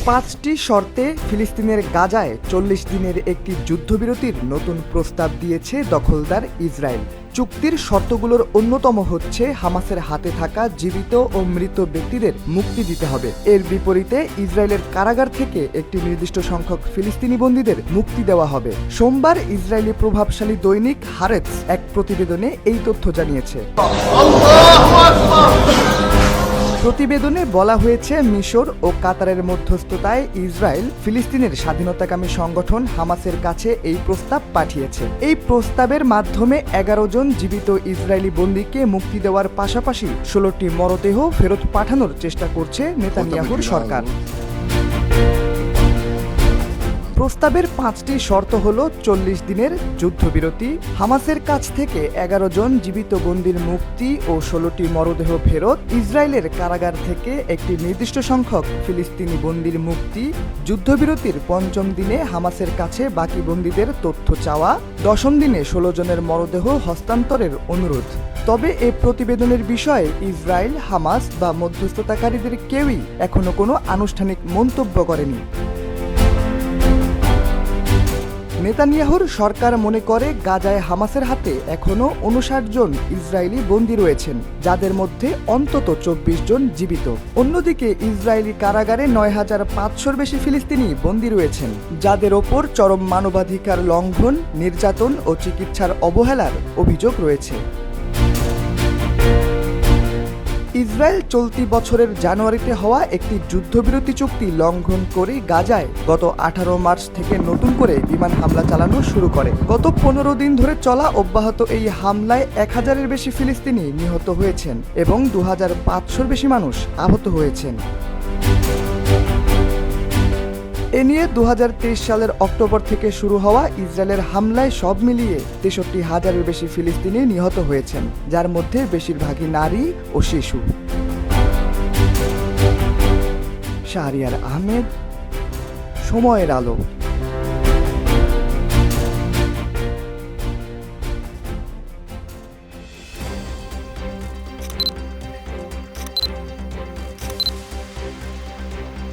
5টি শর্তে ফিলিস্তিনের গাজায় 40 দিনের একটি যুদ্ধবিরতির নতুন প্রস্তাব দিয়েছে দখলদার ইসরায়েল। চুক্তির শর্তগুলোর অন্যতম হচ্ছে হামাসের হাতে থাকা জীবিত ও মৃত ব্যক্তিদের মুক্তি দিতে হবে। এর বিপরীতে ইসরায়েলের কারাগার থেকে একটি নির্দিষ্ট সংখ্যক ফিলিস্তিনি বন্দীদের মুক্তি দেওয়া হবে। সোমবার ইসরায়েলি প্রভাবশালী দৈনিক হারেটস এক প্রতিবেদনে এই তথ্য জানিয়েছে। প্রতিবেদনে বলা হয়েছে, মিশর ও কাতারের মধ্যস্থতায় ইসরায়েল ফিলিস্তিনের স্বাধীনতাকামী সংগঠন হামাসের কাছে এই প্রস্তাব পাঠিয়েছে। এই প্রস্তাবের মাধ্যমে 11 জন জীবিত ইসরায়েলি বন্দীকে মুক্তি দেওয়ার পাশাপাশি 16টি মরদেহ ফেরত পাঠানোর চেষ্টা করছে নেতানিয়াহুর সরকার। প্রস্তাবের 5টি শর্ত হল 40 দিনের যুদ্ধবিরতি, হামাসের কাছ থেকে 11 জন জীবিত বন্দীর মুক্তি ও 16টি মরদেহ ফেরত, ইসরায়েলের কারাগার থেকে একটি নির্দিষ্ট সংখ্যক ফিলিস্তিনি বন্দীর মুক্তি, যুদ্ধবিরতির 5ম দিনে হামাসের কাছে বাকি বন্দীদের তথ্য চাওয়া, 10ম দিনে 16 জনের মরদেহ হস্তান্তরের অনুরোধ। তবে এ প্রতিবেদনের বিষয়ে ইসরায়েল, হামাস বা মধ্যস্থতাকারীদের কেউই এখনো কোনো আনুষ্ঠানিক মন্তব্য করেনি। নেতানিয়াহুর সরকার মনে করে গাজায় হামাসের হাতে এখনও 59 জন ইসরায়েলি বন্দী রয়েছেন, যাদের মধ্যে অন্তত 24 জন জীবিত। অন্যদিকে ইসরায়েলি কারাগারে 9500-র বেশি ফিলিস্তিনি বন্দী রয়েছেন, যাদের ওপর চরম মানবাধিকার লঙ্ঘন, নির্যাতন ও চিকিৎসার অবহেলার অভিযোগ রয়েছে। ইসরায়েল চলতি বছরের জানুয়ারিতে হওয়া একটি যুদ্ধবিরতি চুক্তি লঙ্ঘন করে গাজায় গত 18 মার্চ থেকে নতুন করে বিমান হামলা চালানো শুরু করে। গত 15 দিন ধরে চলা অব্যাহত এই হামলায় 1000-এর বেশি ফিলিস্তিনি নিহত হয়েছেন এবং 2500-র বেশি মানুষ আহত হয়েছেন। এ নিয়ে 2023 সালের অক্টোবর থেকে শুরু হওয়া ইসরায়েলের হামলায় সব মিলিয়ে 63,000-এর বেশি ফিলিস্তিনি নিহত হয়েছেন, যার মধ্যে বেশিরভাগই নারী ও শিশু। শাহরিয়ার আহমেদ, সময়ের আলো।